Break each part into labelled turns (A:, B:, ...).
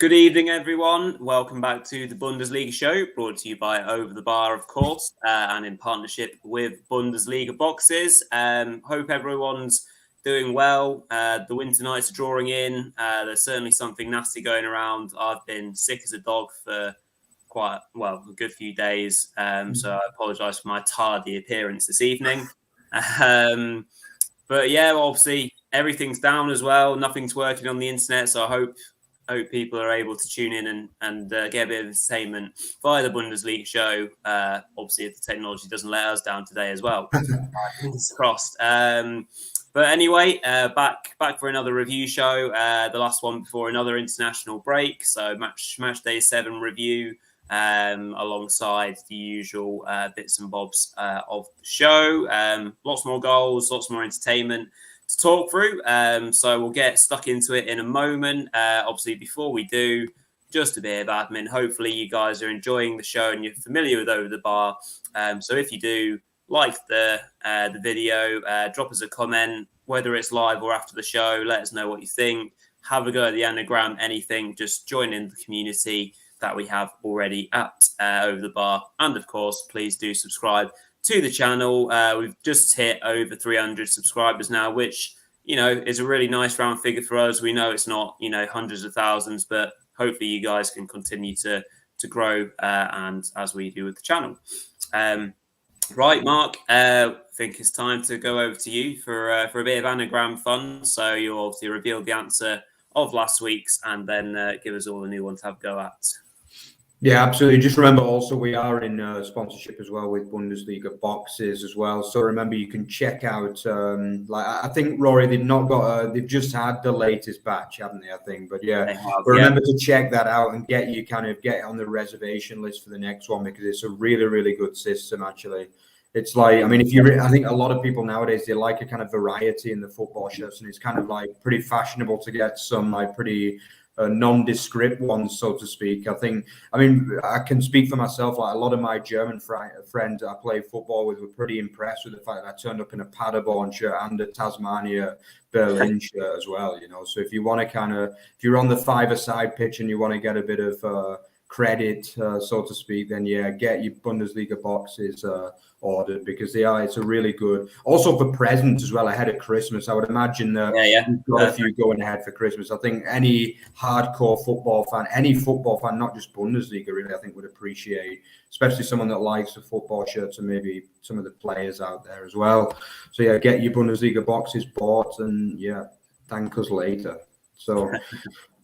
A: Good evening, everyone. Welcome back to the Bundesliga Show, brought to you by Over the Bar, of course, and in partnership with Bundesliga Boxes. Hope everyone's doing well. The winter nights are drawing in. There's certainly something nasty going around. I've been sick as a dog for a good few days, so I apologise for my tardy appearance this evening. But yeah, obviously everything's down as well. Nothing's working on the internet, so I hope people are able to tune in and get a bit of entertainment via the Bundesliga Show. Obviously, if the technology doesn't let us down today as well. Fingers crossed. But anyway, back for another review show. The last one before another international break. So Matchday 7 review alongside the usual bits and bobs of the show. Lots more goals, lots more entertainment to talk through. So we'll get stuck into it in a moment. Obviously, before we do, just a bit of admin. Hopefully you guys are enjoying the show and you're familiar with Over the Bar. So if you do, like the video, drop us a comment, whether it's live or after the show. Let us know what you think. Have a go at the Anagram, anything. Just join in the community that we have already at Over the Bar. And of course, please do subscribe to the channel. We've just hit over 300 subscribers now, which, is a really nice round figure for us. We know it's not, hundreds of thousands, but hopefully you guys can continue to grow and as we do with the channel. Right, Mark, I think it's time to go over to you for a bit of anagram fun. So you'll obviously reveal the answer of last week's and then give us all a new one to have a go at.
B: Yeah, absolutely. Just remember also we are in sponsorship as well with Bundesliga Boxes as well. So remember you can check out, I think, Rory, they've just had the latest batch, haven't they, I think? But yeah, remember to check that out and get on the reservation list for the next one because it's a really, really good system, actually. It's like, I mean, I think a lot of people nowadays, they like a kind of variety in the football shirts and it's kind of like pretty fashionable to get some like pretty nondescript ones, so to speak. I can speak for myself. Like a lot of my German friends I played football with were pretty impressed with the fact that I turned up in a Paderborn shirt and a Tasmania Berlin shirt as well. So if you want to if you're on the five-a-side pitch and you want to get a bit of credit, so to speak, then yeah, get your Bundesliga boxes ordered because it's a really good. Also for presents as well ahead of Christmas. I would imagine that you've got a few going ahead for Christmas. I think any hardcore football fan, any football fan, not just Bundesliga, really, I think would appreciate, especially someone that likes the football shirts and maybe some of the players out there as well. So yeah, get your Bundesliga boxes bought and yeah, thank us later. So.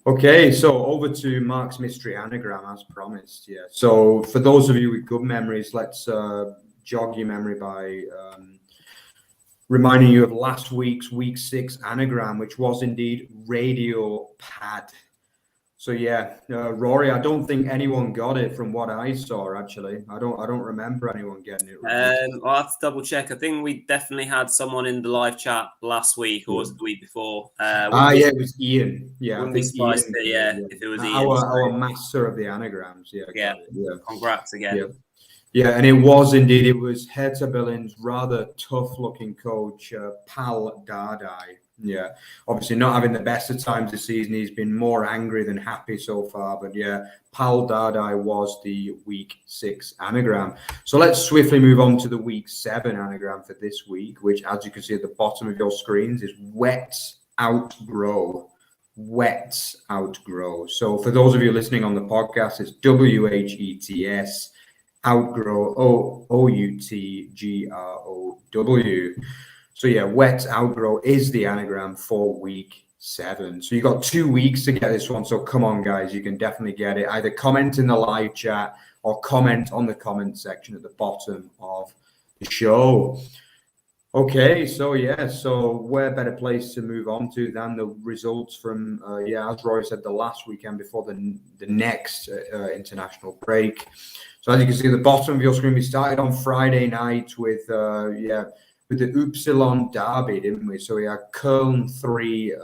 B: Okay, so over to Mark's mystery anagram as promised. Yeah. So for those of you with good memories, let's jog your memory by reminding you of last week's week 6 anagram, which was indeed radio pad. So yeah, Rory, I don't think anyone got it from what I saw. Actually, I don't remember anyone getting it.
A: I'll have to double check. I think we definitely had someone in the live chat last week, or was it the week before?
B: It was Ian. Yeah,
A: I think Ian, if it was Ian,
B: our master of the anagrams.
A: Yeah. Congrats again.
B: Yeah, and it was Hertha Berlin's rather tough-looking coach, Pal Dardai. Yeah, obviously not having the best of times this season. He's been more angry than happy so far. But yeah, Pal Dardai was the week 6 anagram. So let's swiftly move on to the week 7 anagram for this week, which, as you can see at the bottom of your screens, is WHETS outgrow. WHETS outgrow. So for those of you listening on the podcast, it's WHETS. Outgrow, OUTGROW. So yeah, WHETS outgrow is the anagram for week 7. So you got 2 weeks to get this one. So come on, guys, you can definitely get it. Either comment in the live chat or comment on the comment section at the bottom of the show. Okay, so yeah, where better place to move on to than the results from, as Rory said, the last weekend before the next international break. So as you can see at the bottom of your screen, we started on Friday night with the Upsilon derby, didn't we? So we had Köln 3,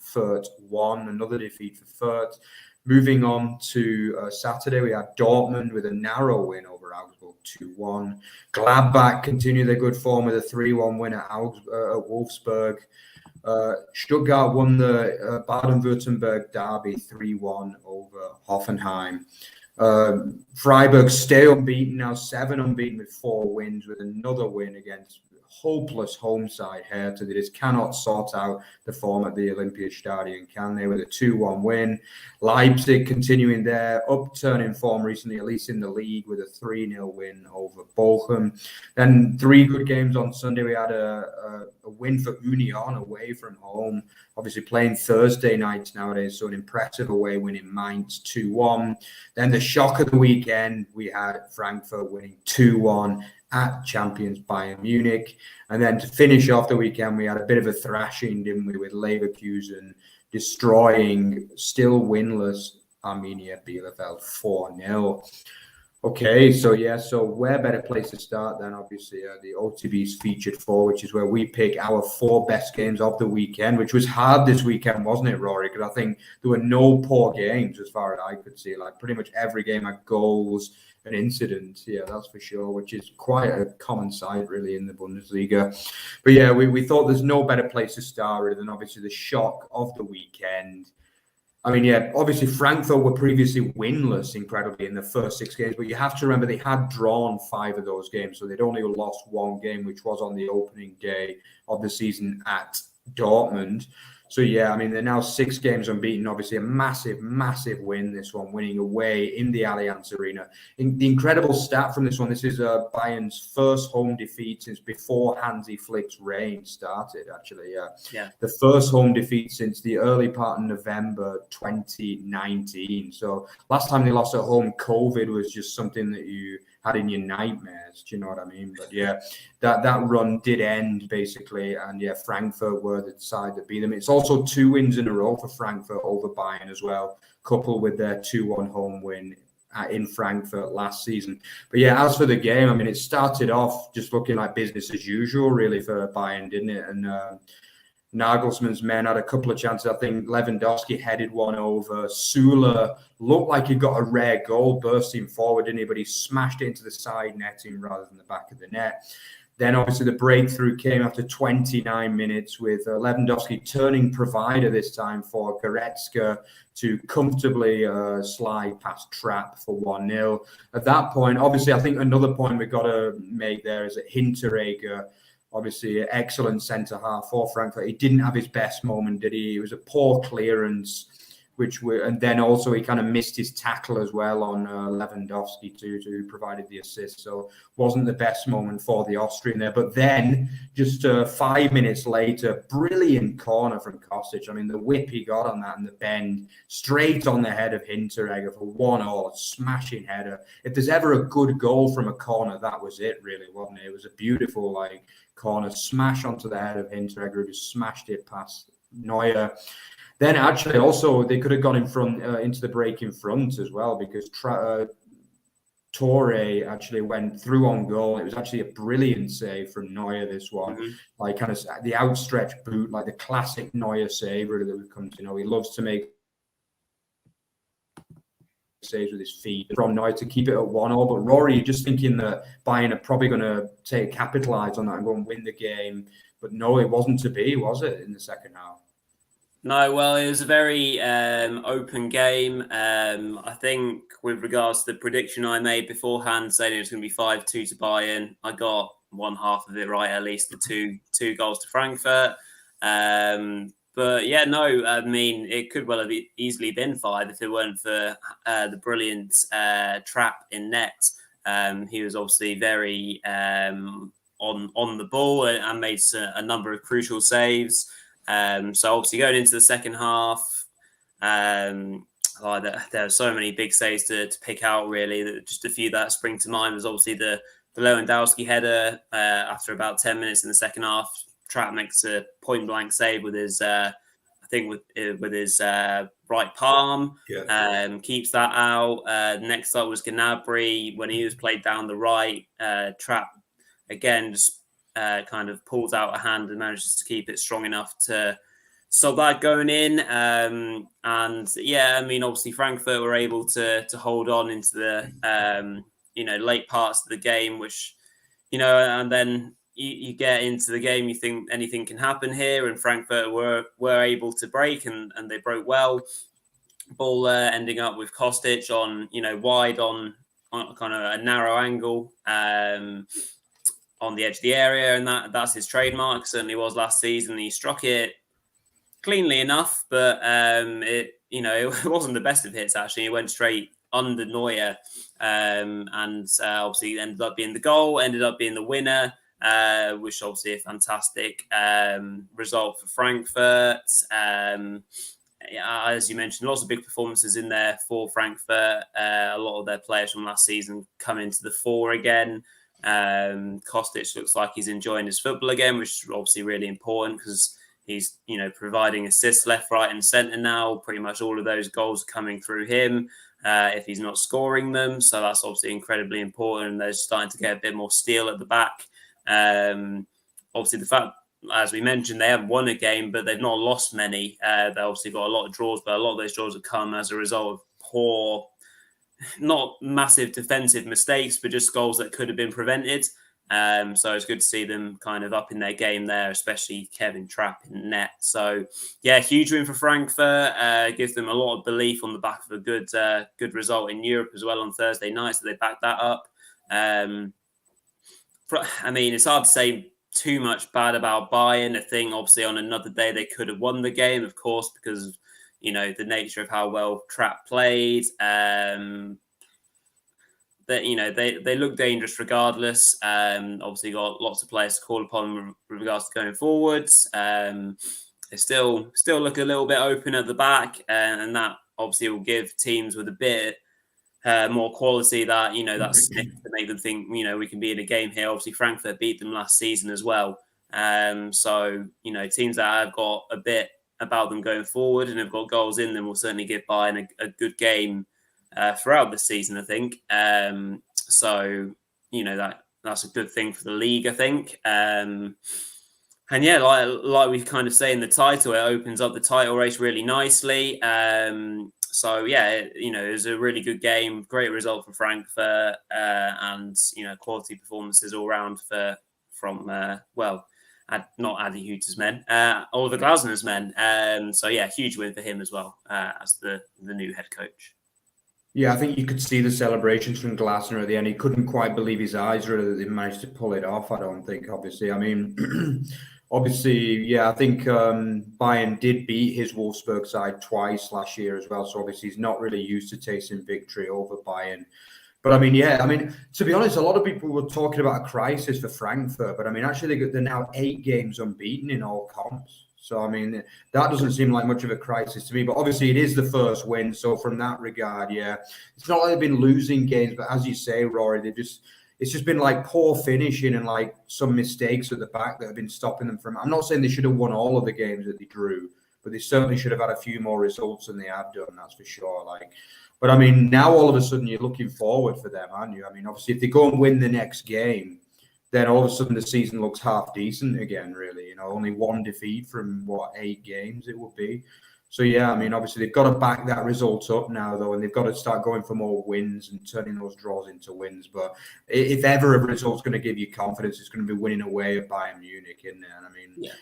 B: Fürth 1, another defeat for Fürth. Moving on to Saturday, we had Dortmund with a narrow win over Augsburg 2-1. Gladbach continued their good form with a 3-1 win at Wolfsburg. Stuttgart won the Baden-Württemberg derby 3-1 over Hoffenheim. Freiburg stay unbeaten now, 7 unbeaten with 4 wins, with another win against hopeless home side Hertha. They just cannot sort out the form at the Olympiastadion, can they? With a 2-1 win. Leipzig continuing their upturn in form recently, at least in the league, with a 3-0 win over Bochum. Then 3 good games on Sunday. We had a win for Union away from home. Obviously playing Thursday nights nowadays, so an impressive away win in Mainz 2-1. Then the shock of the weekend, we had Frankfurt winning 2-1 at champions Bayern Munich. And then to finish off the weekend, we had a bit of a thrashing, didn't we, with Leverkusen destroying still winless Arminia Bielefeld 4-0. Okay, so where better place to start than obviously the OTB's featured 4, which is where we pick our 4 best games of the weekend, which was hard this weekend, wasn't it, Rory? Because I think there were no poor games as far as I could see. Like pretty much every game had goals and incidents. Yeah, that's for sure, which is quite a common sight really in the Bundesliga. But yeah, we thought there's no better place to start really than obviously the shock of the weekend. I mean, yeah, obviously Frankfurt were previously winless incredibly in the first 6 games, but you have to remember they had drawn 5 of those games, so they'd only lost 1 game, which was on the opening day of the season at Dortmund. So yeah, I mean, they're now 6 games unbeaten. Obviously, a massive, massive win. This one, winning away in the Allianz Arena. The incredible stat from this one: this is Bayern's first home defeat since before Hansi Flick's reign started. Actually, yeah, the first home defeat since the early part of November 2019. So last time they lost at home, COVID was just something that you had in your nightmares. Do you know what I mean? But yeah, that run did end basically, and yeah, Frankfurt were the side that beat them. It's also 2 wins in a row for Frankfurt over Bayern as well, coupled with their 2-1 home win in Frankfurt last season. But yeah, as for the game, I mean, it started off just looking like business as usual, really, for Bayern, didn't it? And Nagelsmann's men had a couple of chances. I think Lewandowski headed one over. Süle looked like he got a rare goal bursting forward, didn't he? But he smashed it into the side netting rather than the back of the net. Then obviously the breakthrough came after 29 minutes with Lewandowski turning provider this time for Goretzka to comfortably slide past Trapp for 1-0. At that point, obviously, I think another point we've got to make there is that Hinteregger, obviously an excellent centre-half for Frankfurt, he didn't have his best moment, did he? It was a poor clearance, and then also he kind of missed his tackle as well on Lewandowski too, who provided the assist. So wasn't the best moment for the Austrian there. But then just 5 minutes later, brilliant corner from Kostic. I mean, the whip he got on that and the bend straight on the head of Hinteregger for 1-1, a smashing header. If there's ever a good goal from a corner, that was it really, wasn't it? It was a beautiful corner smash onto the head of Hinteregger, who just smashed it past Neuer. Then actually also they could have gone in front into the break in front as well, because Torre actually went through on goal. It was actually a brilliant save from Neuer, this one. Mm-hmm. Like kind of the outstretched boot, like the classic Neuer save really that we've come to know. He loves to make saves with his feet from Neuer to keep it at 1-1. But Rory, you're just thinking that Bayern are probably going to capitalise on that and go and win the game. But no, it wasn't to be, was it, in the second half?
A: No, well, it was a very open game. I think with regards to the prediction I made beforehand, saying it was going to be 5-2 to Bayern, I got one half of it right, at least the two goals to Frankfurt. But yeah, no, I mean, it could well have easily been 5 if it weren't for the brilliant Trapp in net. He was obviously very on the ball and made a number of crucial saves. So obviously going into the second half, there are so many big saves to pick out really. Just a few that spring to mind was obviously the Lewandowski header after about 10 minutes in the second half. Trapp makes a point blank save with his right palm, keeps that out. Next up was Gnabry when he was played down the right. Trapp again just kind of pulls out a hand and manages to keep it strong enough to stop that going in. And yeah, I mean, obviously Frankfurt were able to hold on into the late parts of the game, which and then you get into the game, you think anything can happen here, and Frankfurt were able to break, and they broke well. Ball ending up with Kostic on, wide on kind of a narrow angle on the edge of the area, and that's his trademark. Certainly was last season. He struck it cleanly enough, but it wasn't the best of hits. Actually, it went straight under Neuer, and obviously ended up being the goal, ended up being the winner. Which obviously a fantastic result for Frankfurt. As you mentioned, lots of big performances in there for Frankfurt. A lot of their players from last season come into the fore again. Kostic looks like he's enjoying his football again, which is obviously really important because he's providing assists left, right, and centre now. Pretty much all of those goals are coming through him. If he's not scoring them, so that's obviously incredibly important. And they're starting to get a bit more steel at the back. Obviously, the fact, as we mentioned, they haven't won a game, but they've not lost many. They obviously got a lot of draws, but a lot of those draws have come as a result of poor, not massive defensive mistakes, but just goals that could have been prevented. So it's good to see them kind of up in their game there, especially Kevin Trapp in net. So yeah, huge win for Frankfurt. Gives them a lot of belief on the back of a good result in Europe as well on Thursday night. So they backed that up. I mean, it's hard to say too much bad about Bayern. I think obviously on another day they could have won the game, of course, because of, the nature of how well Trapp played. That they look dangerous regardless. Obviously got lots of players to call upon with regards to going forwards. They still look a little bit open at the back, and that obviously will give teams with a bit more quality that that sniff to make them think we can be in a game here. Obviously Frankfurt beat them last season as well. So teams that have got a bit about them going forward and have got goals in them will certainly give Bayern a good game throughout the season, I think. So that's a good thing for the league, I think. And yeah, like we kind of say in the title, it opens up the title race really nicely. So yeah, it was a really good game, great result for Frankfurt, and quality performances all round from not Adi Hütter's men, Oliver Glasner's men. So yeah, huge win for him as well as the new head coach.
B: Yeah, I think you could see the celebrations from Glasner at the end. He couldn't quite believe his eyes, really, that they managed to pull it off. I don't think, obviously. I mean, obviously, yeah, I think Bayern did beat his Wolfsburg side twice last year as well. So obviously, he's not really used to tasting victory over Bayern. But I mean, yeah, to be honest, a lot of people were talking about a crisis for Frankfurt. But I mean, actually, they're now 8 games unbeaten in all comps. So, I mean, that doesn't seem like much of a crisis to me. But obviously, it is the first win. So from that regard, yeah, it's not like they've been losing games. But as you say, Rory, it's just been like poor finishing and like some mistakes at the back that have been stopping them from. I'm not saying they should have won all of the games that they drew, but they certainly should have had a few more results than they have done. That's for sure. But I mean, now all of a sudden you're looking forward for them, aren't you? I mean, obviously, if they go and win the next game, then all of a sudden the season looks half decent again, really. Only 1 defeat from 8 games it would be. So, yeah, I mean, obviously they've got to back that result up now, though, and they've got to start going for more wins and turning those draws into wins. But if ever a result's going to give you confidence, it's going to be winning away at Bayern Munich, isn't it? And I mean, yeah.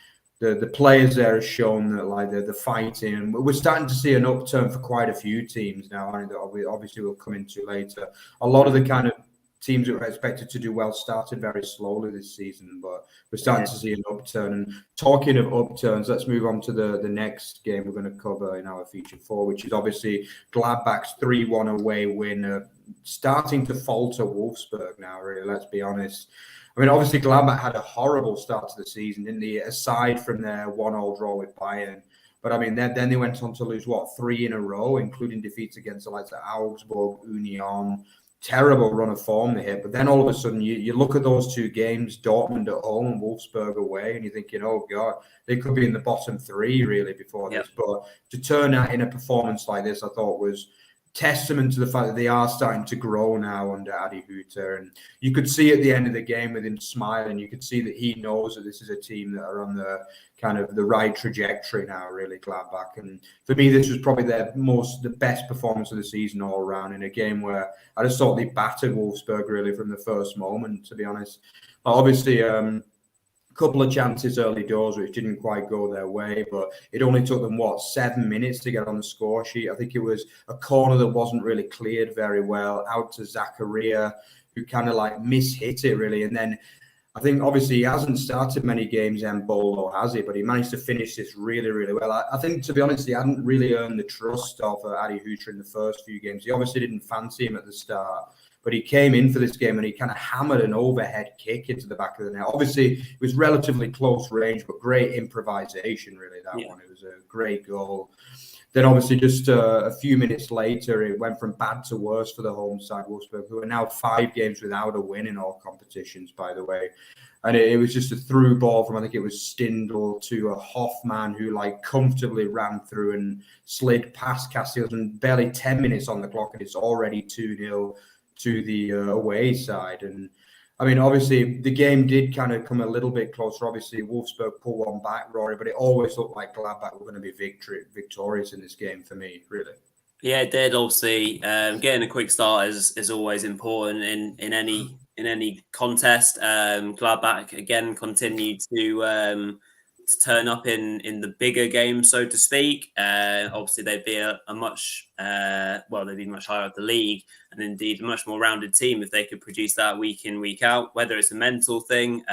B: The players there have shown that they're fighting. And we're starting to see an upturn for quite a few teams now, that obviously we'll come into later. A lot of the kind of teams that were expected to do well started very slowly this season, but we're starting to see an upturn. And talking of upturns, let's move on to the next game we're going to cover in our feature 4, which is obviously Gladbach's 3-1 away win, starting to falter Wolfsburg now, really, let's be honest. I mean, obviously Gladbach had a horrible start to the season, didn't they, aside from their 1-1 draw with Bayern. But I mean, then they went on to lose, 3 in a row, including defeats against the likes of Augsburg, Union. Terrible run of form they hit. But then all of a sudden, you look at those 2 games, Dortmund at home and Wolfsburg away, and you're thinking, oh, God, they could be in the bottom 3, really, before this. But to turn out in a performance like this, I thought was testament to the fact that they are starting to grow now under Adi Hütter. And you could see at the end of the game with him smiling, you could see that he knows that this is a team that are on the kind of the right trajectory now, really, Gladbach. And for me, this was probably the best performance of the season all around, in a game where I just thought they battered Wolfsburg really from the first moment, to be honest. Obviously, couple of chances early doors which didn't quite go their way, but it only took them 7 minutes to get on the score sheet. I think it was a corner that wasn't really cleared very well out to Zakaria, who kind of like mishit it really. And then I think obviously he hasn't started many games, Mbolo, has he? But he managed to finish this really, really well. I think, to be honest, he hadn't really earned the trust of Adi Hutra in the first few games. He obviously didn't fancy him at the start, but he came in for this game and he kind of hammered an overhead kick into the back of the net. Obviously, it was relatively close range, but great improvisation, really, that one. It was a great goal. Then obviously just a few minutes later, it went from bad to worse for the home side, Wolfsburg, who are now 5 games without a win in all competitions, by the way. And it was just a through ball from, I think it was Stindl to a Hoffman, who like comfortably ran through and slid past Casillas, and barely 10 minutes on the clock, and it's already 2-0 to the away side. And I mean, obviously, the game did kind of come a little bit closer. Obviously, Wolfsburg pulled one back, Rory, but it always looked like Gladbach were going to be victorious in this game for me, really.
A: Yeah, it did. Obviously, getting a quick start is always important in any contest. Gladbach again continued to turn up in the bigger games, so to speak. Obviously, they'd be a much they'd be much higher up the league, and indeed a much more rounded team if they could produce that week in, week out. Whether it's a mental thing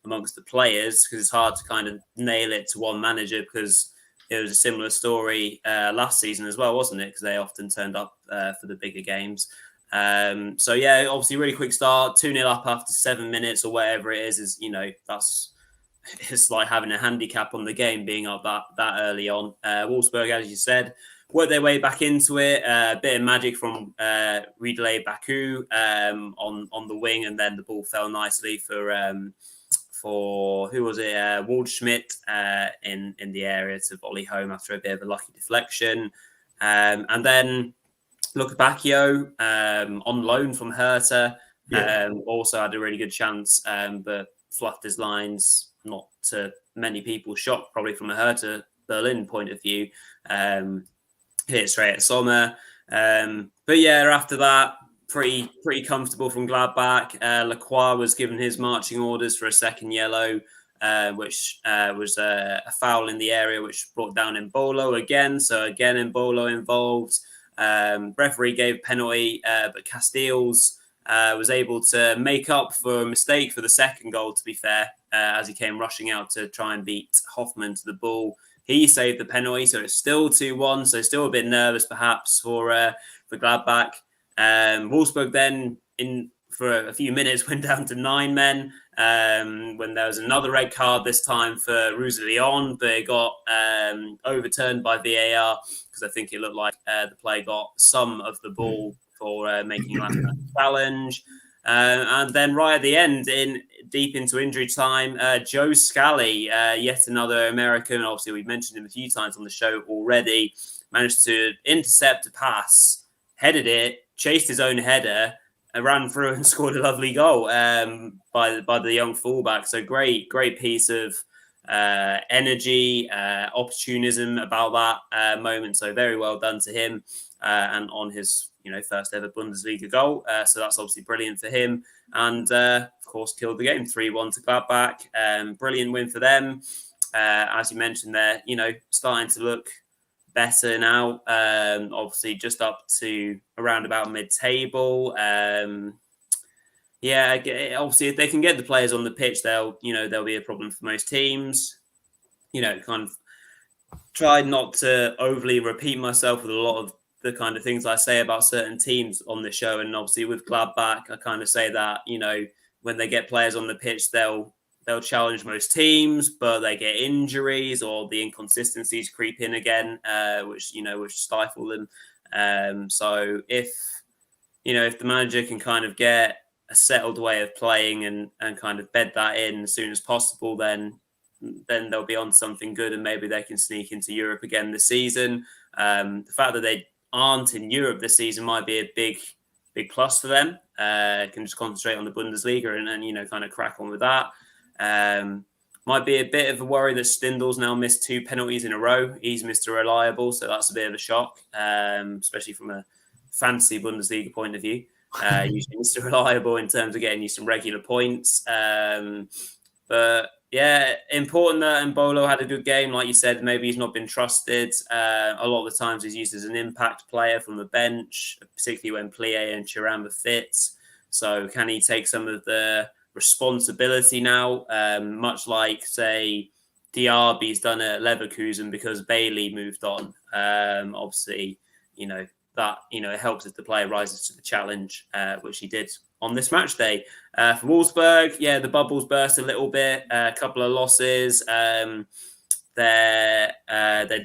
A: amongst the players, because it's hard to kind of nail it to one manager, because it was a similar story last season as well, wasn't it? Because they often turned up for the bigger games. So yeah, obviously, really quick start, 2-0 up after 7 minutes or whatever it is it's like having a handicap on the game being up that early on. Wolfsburg, as you said, worked their way back into it. A bit of magic from Riedle Baku on the wing, and then the ball fell nicely for who was it? Waldschmidt in the area to volley home after a bit of a lucky deflection. And then Luca Bacchio on loan from Hertha also had a really good chance, but fluffed his lines. Not to many people's shock, probably from a Hertha Berlin point of view. Hit straight at Sommer. But yeah, after that, pretty comfortable from Gladbach. Lacroix was given his marching orders for a second yellow, which was a foul in the area, which brought down Mbolo again. So again, Mbolo involved. Referee gave a penalty, but Castells was able to make up for a mistake for the second goal, to be fair, as he came rushing out to try and beat Hoffmann to the ball. He saved the penalty, so it's still 2-1, so still a bit nervous perhaps for Gladbach. Wolfsburg then, for a few minutes, went down to 9 men when there was another red card, this time for Roussillon, but it got overturned by VAR because I think it looked like the player got some of the ball for making last challenge. And then right at the end, deep into injury time, Joe Scally, yet another American, obviously we've mentioned him a few times on the show already, managed to intercept a pass, headed it, chased his own header, and ran through and scored a lovely goal by the young fullback. So great piece of energy, opportunism about that moment. So very well done to him and on his first ever Bundesliga goal. So that's obviously brilliant for him. And of course, killed the game 3-1 to Gladbach. Brilliant win for them. As you mentioned there, starting to look better now. Obviously, just up to around about mid-table. Obviously, if they can get the players on the pitch, there'll be a problem for most teams. Kind of tried not to overly repeat myself with a lot of the kind of things I say about certain teams on the show. And obviously with Gladbach, I kind of say that, when they get players on the pitch, they'll challenge most teams, but they get injuries or the inconsistencies creep in again, which stifle them. So if the manager can kind of get a settled way of playing and kind of bed that in as soon as possible, then they'll be on something good, and maybe they can sneak into Europe again this season. The fact that they aren't in Europe this season might be a big plus for them. Can just concentrate on the Bundesliga and kind of crack on with that. Might be a bit of a worry that Stindl's now missed 2 penalties in a row. He's Mr. Reliable, so that's a bit of a shock, especially from a fantasy Bundesliga point of view. Usually Mr. Reliable in terms of getting you some regular points. But But yeah, important that Mbolo had a good game. Like you said, maybe he's not been trusted. A lot of the times he's used as an impact player from the bench, particularly when Plie and Thuram are fit. So can he take some of the responsibility now, much like, say, Diaby's done at Leverkusen because Bailey moved on? Obviously, that it helps if the player rises to the challenge, which he did on this match day. For Wolfsburg, the bubbles burst a little bit. A couple of losses. Their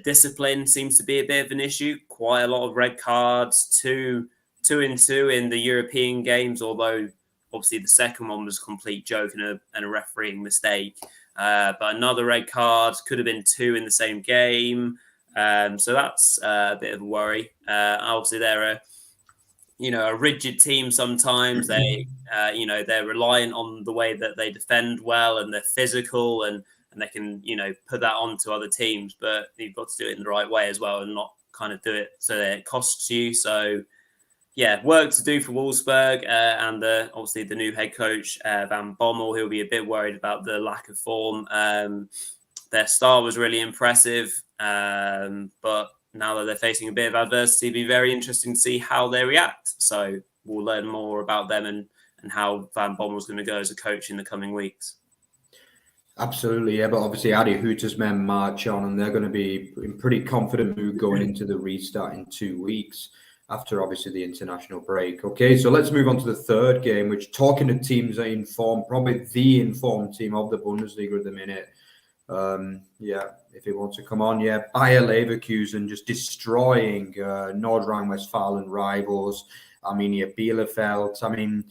A: discipline seems to be a bit of an issue. Quite a lot of red cards. 2-2 in the European games, although obviously the second one was a complete joke and a refereeing mistake. But another red card, could have been 2 in the same game. So that's a bit of a worry. Obviously, they're a rigid team sometimes. They're reliant on the way that they defend well, and they're physical, and they can, put that on to other teams. But you've got to do it in the right way as well, and not kind of do it so that it costs you. So, work to do for Wolfsburg, and obviously the new head coach, Van Bommel. He'll be a bit worried about the lack of form. Their start was really impressive, but now that they're facing a bit of adversity, it'll be very interesting to see how they react. So we'll learn more about them and how Van Bommel's going to go as a coach in the coming weeks.
B: Absolutely, yeah. But obviously, Adi Hütter's men march on, and they're going to be in pretty confident mood going into the restart in 2 weeks after obviously the international break. Okay, so let's move on to the third game, which, talking to teams that informed, probably the informed team of the Bundesliga at the minute. If it wants to come on, Bayer Leverkusen just destroying North Rhine-Westphalen rivals. Bielefeld.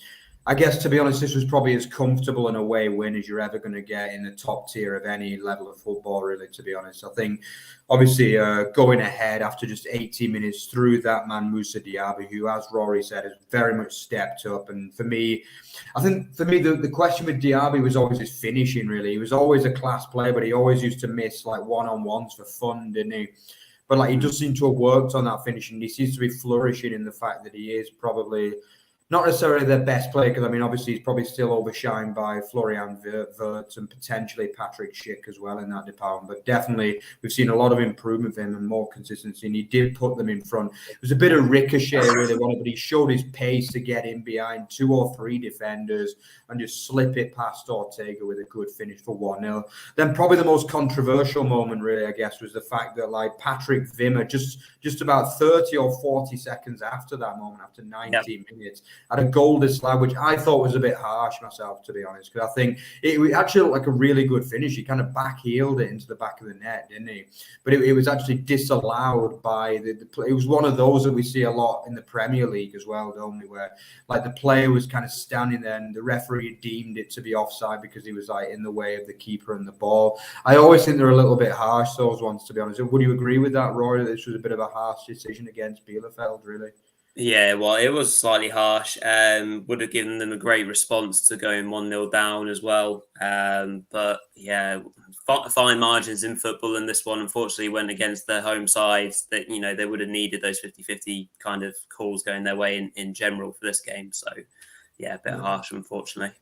B: I guess, to be honest, this was probably as comfortable an away win as you're ever going to get in the top tier of any level of football, really, to be honest. I think, obviously, going ahead after just 80 minutes through that man, Moussa Diaby, who, as Rory said, has very much stepped up. And for me, the question with Diaby was always his finishing, really. He was always a class player, but he always used to miss, one-on-ones for fun, didn't he? But, he does seem to have worked on that finishing. He seems to be flourishing in the fact that he is probably not necessarily their best player, because, obviously he's probably still overshined by Florian Wirtz and potentially Patrick Schick as well in that department. But definitely we've seen a lot of improvement with him and more consistency, and he did put them in front. It was a bit of ricochet, really, but he showed his pace to get in behind 2 or 3 defenders and just slip it past Ortega with a good finish for 1-0. Then probably the most controversial moment, really, I guess, was the fact that, Patrick Wimmer, just about 30 or 40 seconds after that moment, after 90 minutes, had a goal disallowed, which I thought was a bit harsh myself, to be honest, because I think it actually looked like a really good finish. He kind of back-heeled it into the back of the net, didn't he? But it was actually disallowed by it was one of those that we see a lot in the Premier League as well, don't we, where the player was kind of standing there and the referee deemed it to be offside because he was in the way of the keeper and the ball. I always think they're a little bit harsh, those ones, to be honest. Would you agree with that, Rory, that this was a bit of a harsh decision against Bielefeld, really?
A: Yeah, well, it was slightly harsh. Would have given them a great response to going 1-0 down as well. But fine margins in football, and this one unfortunately went against their home side. That they would have needed those 50-50 kind of calls going their way in general for this game. So a bit harsh, unfortunately.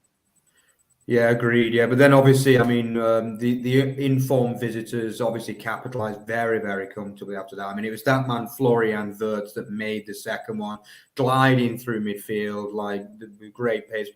B: Yeah, agreed. Yeah, but then obviously, the informed visitors obviously capitalized very, very comfortably after that. It was that man, Florian Wirtz, that made the second one, gliding through midfield, the great pace,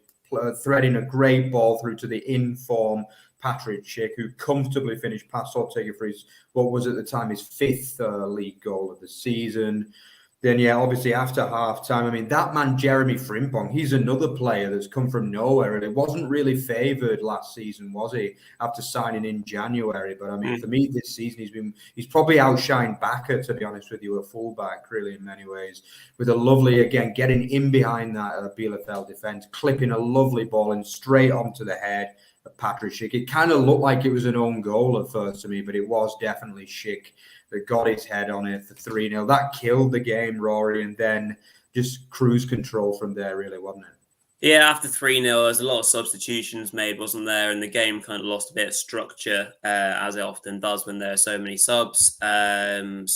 B: threading a great ball through to the informed Patrick Schick, who comfortably finished past Ortega for what was at the time his 5th league goal of the season. Then, obviously after half-time, that man, Jeremy Frimpong, he's another player that's come from nowhere, and it wasn't really favoured last season, was he, after signing in January? But, for me, this season, he's probably outshined Bakker, to be honest with you, a fullback, really, in many ways, with a lovely, again, getting in behind that Bielefeld defence, clipping a lovely ball in straight onto the head of Patrick Schick. It kind of looked like it was an own goal at first to me, but it was definitely Schick that got his head on it for 3-0. That killed the game, Rory, and then just cruise control from there, really, wasn't it?
A: Yeah, after 3-0, there's a lot of substitutions made, wasn't there? And the game kind of lost a bit of structure, as it often does when there are so many subs. The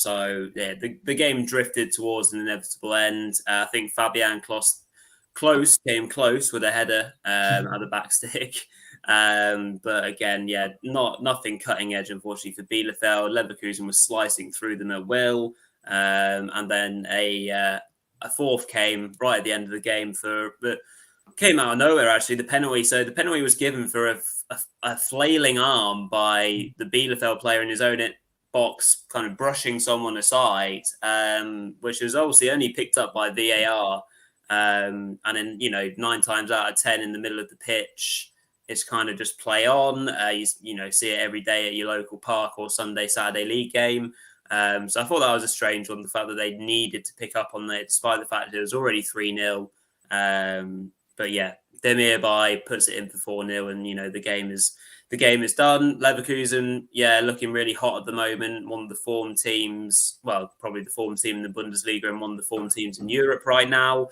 A: game drifted towards an inevitable end. I think Fabian Klos came close with a header at the back stick. But again, nothing cutting edge, unfortunately, for Bielefeld. Leverkusen was slicing through them at will. And then a fourth came right at the end of the game came out of nowhere, actually, the penalty. So the penalty was given for a flailing arm by the Bielefeld player in his own box, kind of brushing someone aside, which was obviously only picked up by VAR. And then, 9 times out of 10 in the middle of the pitch, it's kind of just play on. You see it every day at your local park or Sunday, Saturday league game. So I thought that was a strange one, the fact that they needed to pick up on it, despite the fact that it was already 3-0. But yeah, Demirbay puts it in for 4-0, and the game is done. Leverkusen, looking really hot at the moment. One of the form teams, well, probably the form team in the Bundesliga and one of the form teams in Europe right now.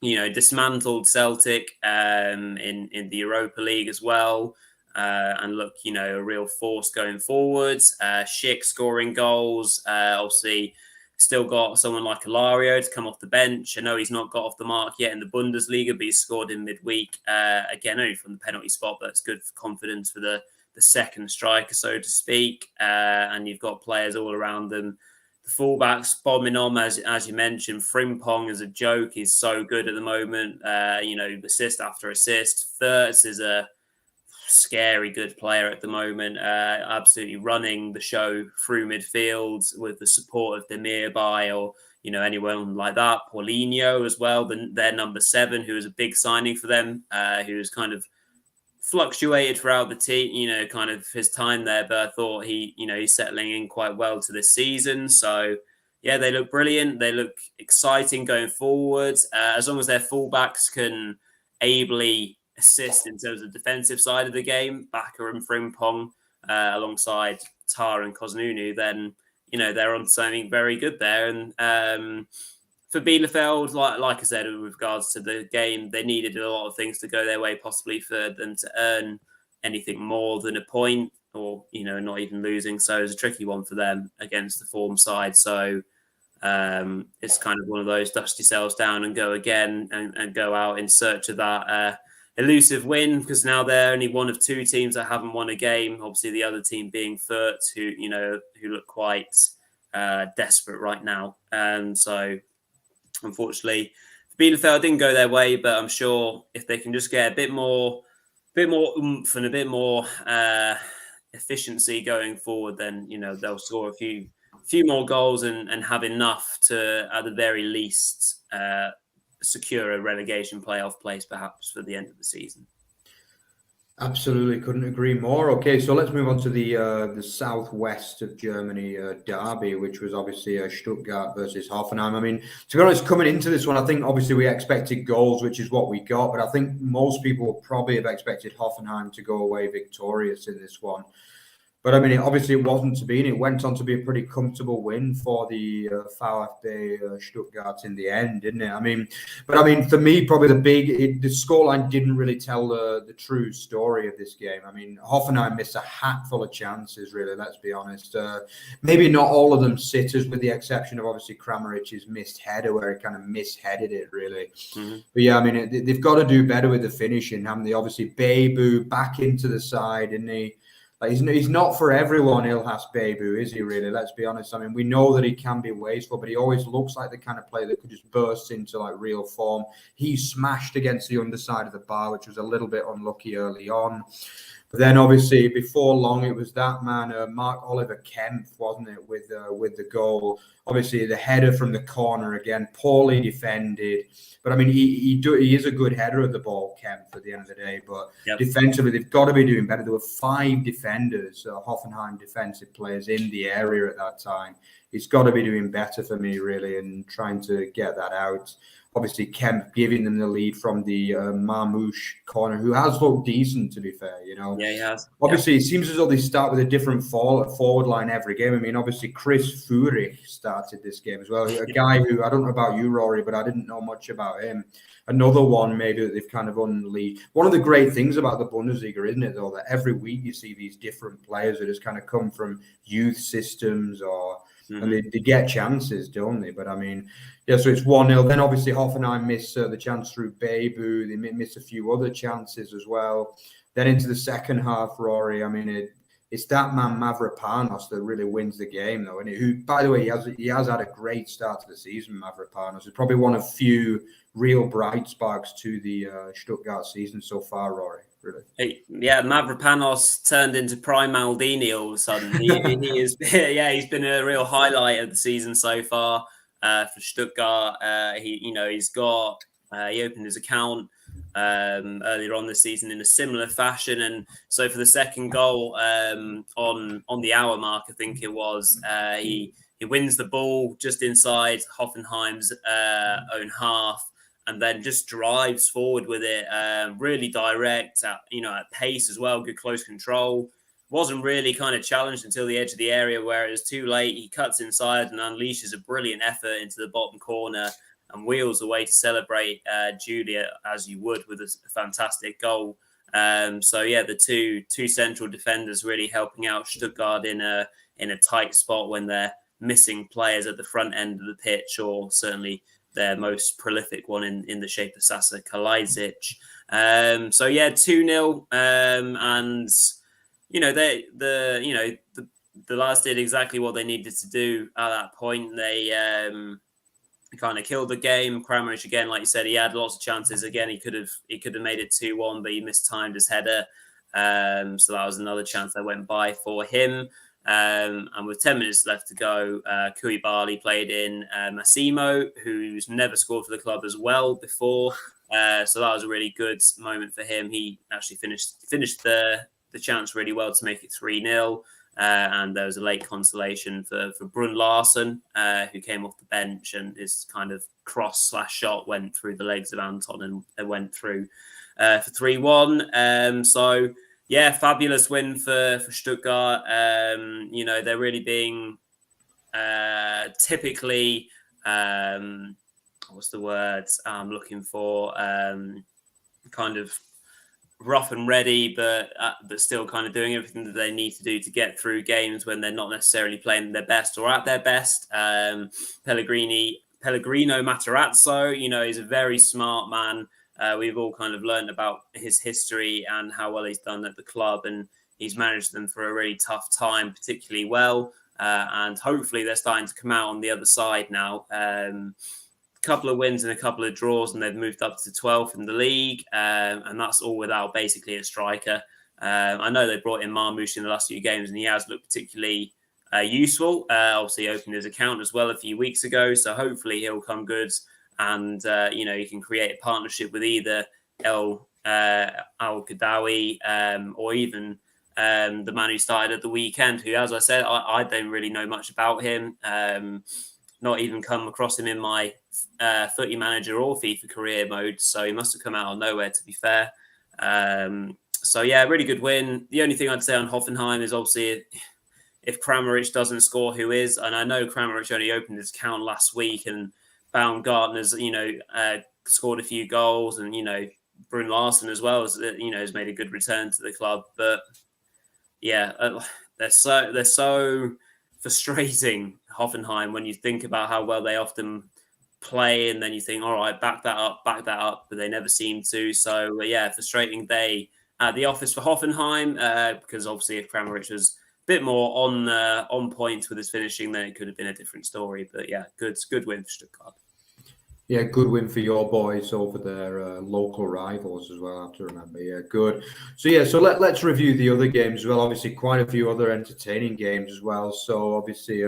A: Dismantled Celtic in the Europa League as well. And look, a real force going forwards. Schick scoring goals. Obviously, still got someone like Ilario to come off the bench. I know he's not got off the mark yet in the Bundesliga, but he's scored in midweek. Again, only from the penalty spot, but it's good for confidence for the second striker, so to speak. And you've got players all around them. The fullbacks bombing on, as you mentioned. Frimpong as a joke is so good at the moment. Assist after assist. Wirtz is a scary good player at the moment, absolutely running the show through midfield with the support of Demirbay or anyone like that. Paulinho as well, their number 7, who was a big signing for them, who's kind of fluctuated throughout the team, kind of his time there, but I thought he's settling in quite well to this season. So yeah, they look brilliant, they look exciting going forward, as long as their fullbacks can ably assist in terms of the defensive side of the game, Bakker and Frimpong, alongside Tar and Kosnunu, then they're on something very good there. And for Bielefeld, like I said, with regards to the game, they needed a lot of things to go their way, possibly for them to earn anything more than a point, or not even losing. So it's a tricky one for them against the form side. So it's kind of one of those dust yourselves down and go again, and go out in search of that elusive win, because now they're only one of 2 teams that haven't won a game. Obviously, the other team being Fürth, who look quite desperate right now. So, unfortunately, Bielefeld didn't go their way, but I'm sure if they can just get a bit more oomph and a bit more efficiency going forward, then they'll score a few more goals and have enough to, at the very least, secure a relegation playoff place perhaps for the end of the season.
B: Absolutely, couldn't agree more. Okay, so let's move on to the southwest of Germany derby, which was obviously Stuttgart versus Hoffenheim. I mean, to be honest, coming into this one, I think obviously we expected goals, which is what we got, but I think most people would probably have expected Hoffenheim to go away victorious in this one. But I mean, obviously it wasn't to be, and it went on to be a pretty comfortable win for the VfB Stuttgart in the end, didn't it? For me, probably the scoreline didn't really tell the true story of this game. I mean, Hoffenheim missed a hatful of chances, really, let's be honest. Maybe not all of them sitters, with the exception of obviously Kramaric's missed header, where he kind of misheaded it, really. Mm-hmm. But yeah, I mean, they've got to do better with the finishing, haven't they? Obviously, Bebu back into the side, isn't he? He's not for everyone, Ilhas Bebu, is he really? Let's be honest. I mean, we know that he can be wasteful, but he always looks like the kind of player that could just burst into real form. He smashed against the underside of the bar, which was a little bit unlucky early on. But then, obviously, before long, it was that man, Mark-Oliver Kempf, wasn't it, with the goal. Obviously, the header from the corner again, poorly defended. But I mean, he is a good header of the ball, Kempf, at the end of the day. But defensively, they've got to be doing better. There were 5 defenders, Hoffenheim defensive players in the area at that time. He's got to be doing better for me, really, and trying to get that out. Obviously, Kempf giving them the lead from the Marmouche corner, who has looked decent, to be fair, Yeah,
A: he has.
B: Obviously, It seems as though they start with a different forward line every game. I mean, obviously, Chris Führich started this game as well. A guy who, I don't know about you, Rory, but I didn't know much about him. Another one, maybe, that they've kind of unleashed. One of the great things about the Bundesliga, isn't it, though, that every week you see these different players that just kind of come from youth systems or and they get chances, don't they? But I mean, yeah, so it's 1-0. Then obviously Hoffenheim miss the chance through Bebu. They miss a few other chances as well. Then into the second half, Rory, I mean, it's that man Mavropanos that really wins the game, though, isn't it? Who, by the way, he has had a great start to the season. Mavropanos is probably one of few real bright sparks to the Stuttgart season so far, Rory. Really.
A: Yeah, Mavropanos turned into Prime Maldini all of a sudden. He is, he's been a real highlight of the season so far for Stuttgart. He opened his account earlier on this season in a similar fashion, and so for the second goal on the hour mark, I think it was, he wins the ball just inside Hoffenheim's own half, and then just drives forward with it, really direct, at pace as well, good close control. Wasn't really kind of challenged until the edge of the area where it was too late. He cuts inside and unleashes a brilliant effort into the bottom corner and wheels away to celebrate Julia as you would with a fantastic goal. The two central defenders really helping out Stuttgart in a tight spot when they're missing players at the front end of the pitch, or certainly their most prolific one in the shape of Sasa Kalajdzic. 2-0, and the lads did exactly what they needed to do at that point. They kind of killed the game. Kramaric, again, like you said, he had lots of chances. Again, he could have made it 2-1, but he mistimed his header. So that was another chance that went by for him. And with 10 minutes left to go, Koulibaly played in Massimo, who's never scored for the club as well before. So that was a really good moment for him. He actually finished the chance really well to make it 3-0. And there was a late consolation for Brun Larsen, who came off the bench, and his kind of cross/shot went through the legs of Anton and went through for 3-1. Fabulous win for Stuttgart. They're really being typically, what's the word I'm looking for? Kind of rough and ready, but still kind of doing everything that they need to do to get through games when they're not necessarily playing their best or at their best. Pellegrino Matarazzo, he's a very smart man. We've all kind of learned about his history and how well he's done at the club, and he's managed them for a really tough time, particularly well. And hopefully they're starting to come out on the other side now. Couple of wins and a couple of draws, and they've moved up to 12th in the league, and that's all without basically a striker. I know they brought in Marmoush in the last few games, and he has looked particularly useful. Obviously, he opened his account as well a few weeks ago, so hopefully he'll come good, and he can create a partnership with either El Al-Qadawi or even the man who started at the weekend, who, as I said, I don't really know much about him. Not even come across him in my Footy Manager or FIFA career mode, so he must have come out of nowhere, to be fair. Really good win. The only thing I'd say on Hoffenheim is obviously if Kramaric doesn't score, who is? And I know Kramaric only opened his account last week, and Baumgartner's scored a few goals, and Brun Larsen as well has made a good return to the club. But they're so frustrating, Hoffenheim, when you think about how well they often play, and then you think, all right, back that up, but they never seem to. So frustrating day at the office for Hoffenheim, because obviously if Kramaric was a bit more on point with his finishing, then it could have been a different story. But good win for Stuttgart.
B: Yeah, good win for your boys over their local rivals as well, I have to remember. Yeah, good. So let's review the other games as well. Obviously, quite a few other entertaining games as well. So obviously,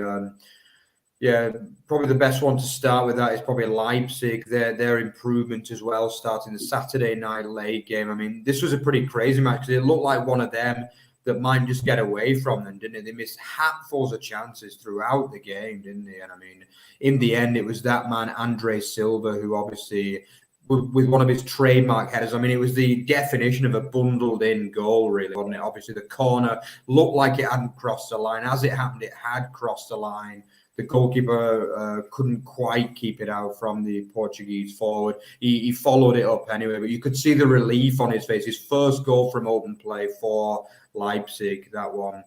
B: probably the best one to start with that is probably Leipzig. Their improvement as well, starting the Saturday night late game. I mean, this was a pretty crazy match because it looked like one of them that might just get away from them, didn't it? They missed hatfuls of chances throughout the game, didn't they? And I mean, in the end, it was that man, Andre Silva, who obviously, with one of his trademark headers, I mean, it was the definition of a bundled-in goal, really, wasn't it? Obviously, the corner looked like it hadn't crossed the line. As it happened, it had crossed the line. The goalkeeper couldn't quite keep it out from the Portuguese forward. He followed it up anyway, but you could see the relief on his face. His first goal from open play for Leipzig, that one.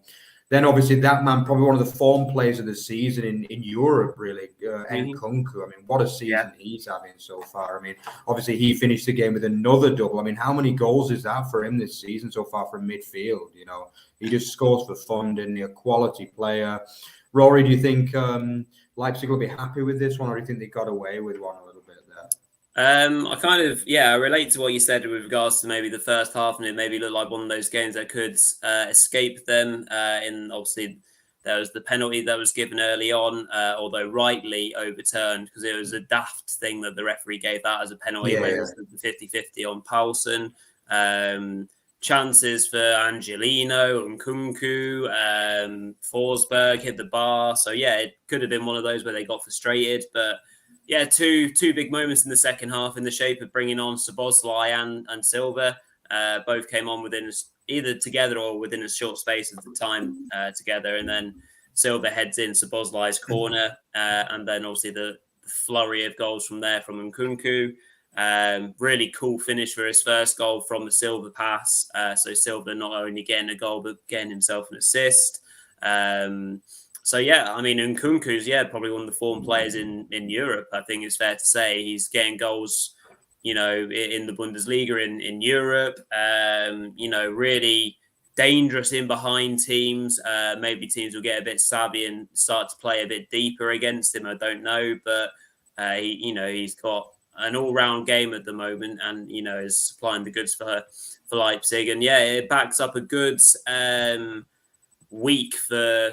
B: Then obviously that man, probably one of the form players of the season in Europe, really, Nkunku. I mean, what a season he's having so far. I mean, obviously he finished the game with another double. I mean, how many goals is that for him this season so far from midfield? You know, he just scores for fun, didn't he? A quality player. Rory, do you think Leipzig will be happy with this one, or do you think they got away with one a little bit there?
A: I relate to what you said with regards to maybe the first half, and it maybe looked like one of those games that could escape them. In obviously, there was the penalty that was given early on, although rightly overturned because it was a daft thing that the referee gave that as a penalty when it was the 50-50 on Paulson. Chances for Angelino and Nkunku, Forsberg hit the bar. So, it could have been one of those where they got frustrated, but two big moments in the second half in the shape of bringing on Szoboszlai and Silva. Both came on within either together or within a short space of the time together. And then Silva heads in Szoboszlai's corner. And then obviously the flurry of goals from there from Nkunku. Really cool finish for his first goal from the Silva pass. So Silva not only getting a goal, but getting himself an assist. Nkunku's probably one of the form players in Europe. I think it's fair to say he's getting goals, in the Bundesliga in Europe. Really dangerous in behind teams. Maybe teams will get a bit savvy and start to play a bit deeper against him. I don't know, but he's got an all-round game at the moment, and is supplying the goods for Leipzig. And it backs up a good week for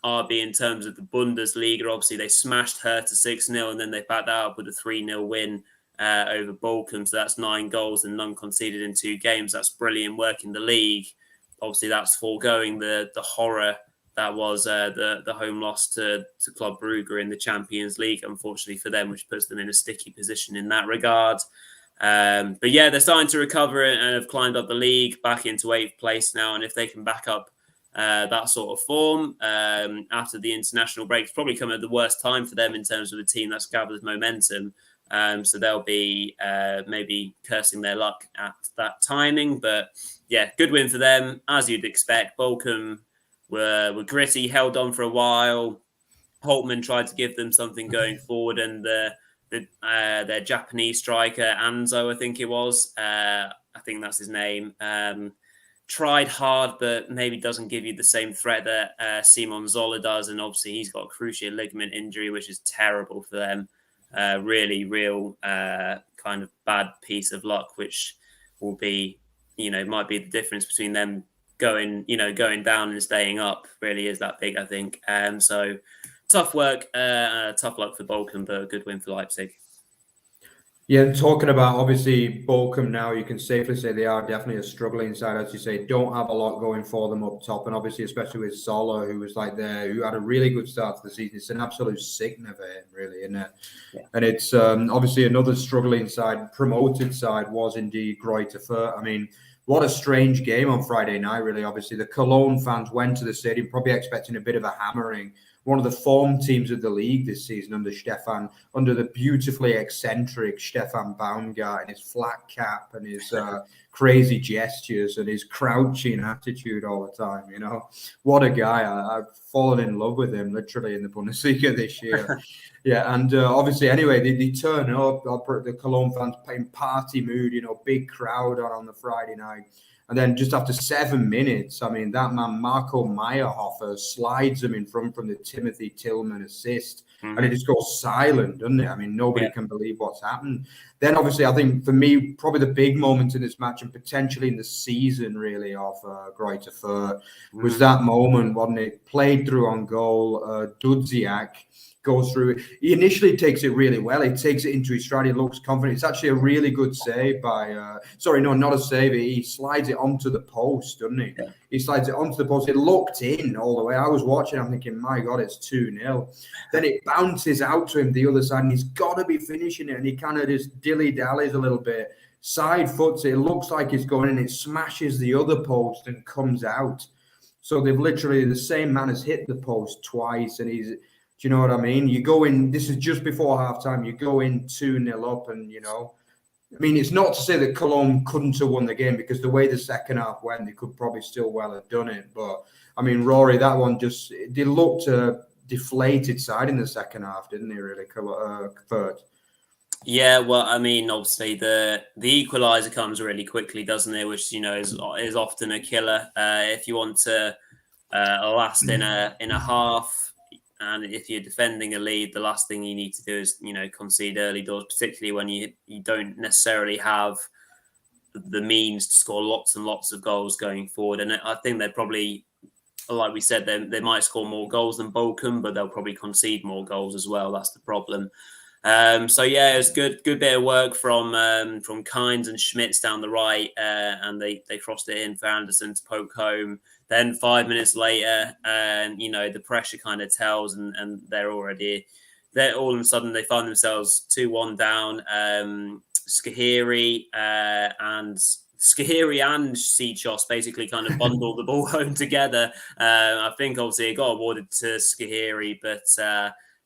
A: RB in terms of the Bundesliga. Obviously, they smashed Hertha 6-0, and then they backed that up with a 3-0 win over Bochum. So that's 9 goals and none conceded in 2 games. That's brilliant work in the league. Obviously, that's foregoing the horror that was the home loss to Club Brugge in the Champions League, unfortunately for them, which puts them in a sticky position in that regard. But they're starting to recover and have climbed up the league back into 8th place now. And if they can back up that sort of form after the international break, it's probably come at the worst time for them in terms of a team that's gathered momentum. So they'll be maybe cursing their luck at that timing. But good win for them, as you'd expect. Bochum were gritty, held on for a while. Holtman tried to give them something going forward, and their Japanese striker, Anzo, I think it was. I think that's his name. Tried hard, but maybe doesn't give you the same threat that Simon Zola does. And obviously, he's got a cruciate ligament injury, which is terrible for them. Really real kind of bad piece of luck, which will be, might be the difference between them going down and staying up. Really is that big, I think. So tough work, tough luck for Bochum, but a good win for Leipzig.
B: Yeah, and talking about obviously Bochum now, you can safely say they are definitely a struggling side, as you say. Don't have a lot going for them up top, and obviously especially with Zola, who was who had a really good start to the season. It's an absolute sickener for him, really, isn't it? Yeah. And it's obviously another struggling side. Promoted side was indeed Greuther Fürth. I mean, what a strange game on Friday night, really. Obviously, the Cologne fans went to the stadium probably expecting a bit of a hammering. One of the form teams of the league this season under the beautifully eccentric Stefan Baumgart and his flat cap and his crazy gestures and his crouching attitude all the time. What a guy. I've fallen in love with him literally in the Bundesliga this year. And obviously, anyway, they turn up, the Cologne fans in party mood, big crowd on the Friday night. And then just after 7 minutes, I mean, that man, Marco Meyerhofer, slides him in front from the Timothy Tillman assist. Mm-hmm. And it just goes silent, doesn't it? I mean, nobody can believe what's happened. Then, obviously, I think for me, probably the big moment in this match and potentially in the season, really, of Greuther Fürth was that moment, wasn't it? Played through on goal, Dudziak goes through. He initially takes it really well. He takes it into his stride. He looks confident. It's actually a really good save by, not a save. He slides it onto the post, doesn't he? Yeah. He slides it onto the post. It looked in all the way. I was watching. I'm thinking, my God, it's 2-0. Then it bounces out to him the other side, and he's got to be finishing it. And he kind of just dilly-dallies a little bit. Side foots it. It looks like he's going in. It smashes the other post and comes out. So they've literally, the same man has hit the post twice, and he's... Do you know what I mean? You go in, this is just before halftime, you go in 2-0 up and, I mean, it's not to say that Cologne couldn't have won the game because the way the second half went, they could probably still well have done it. But I mean, Rory, that one they looked a deflated side in the second half, didn't they? Really, Furt.
A: Yeah, well, I mean, obviously the equaliser comes really quickly, doesn't it? Which is often a killer if you want to last in a half, and if you're defending a lead, the last thing you need to do is concede early doors, particularly when you don't necessarily have the means to score lots and lots of goals going forward. And I think they're probably, like we said, they might score more goals than Bochum, but they'll probably concede more goals as well. That's the problem. So yeah, it was good bit of work from Kynes and Schmitz down the right, and they crossed it in for Anderson to poke home. Then 5 minutes later, the pressure kind of tells, and they're all of a sudden they find themselves 2-1 down. Skahiri and Seachos basically kind of bundled the ball home together. I think obviously it got awarded to Skahiri, but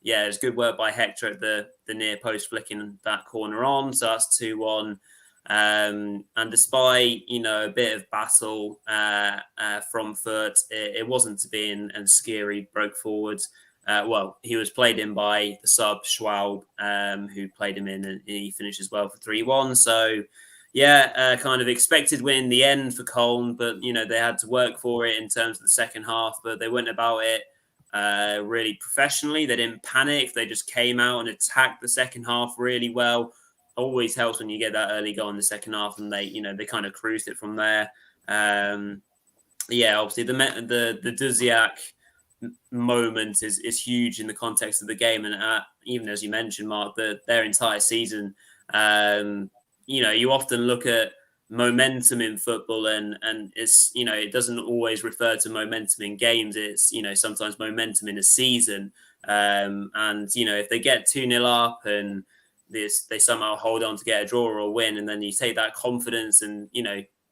A: yeah, it was good work by Hector at the near post, flicking that corner on. So that's 2-1. And despite, a bit of battle from Furt, it wasn't to be, and Skiri broke forward. He was played in by the sub Schwab, who played him in, and he finished as well for 3-1. So, yeah, kind of expected win in the end for Köln, but, they had to work for it in terms of the second half, but they went about it really professionally. They didn't panic. They just came out and attacked the second half really well. Always helps when you get that early goal in the second half, and they kind of cruised it from there. Obviously the Duziak moment is huge in the context of the game, and even as you mentioned, Mark, their entire season. You often look at momentum in football, and it's it doesn't always refer to momentum in games. It's sometimes momentum in a season, and if they get 2-0 up and they somehow hold on to get a draw or a win, and then you take that confidence and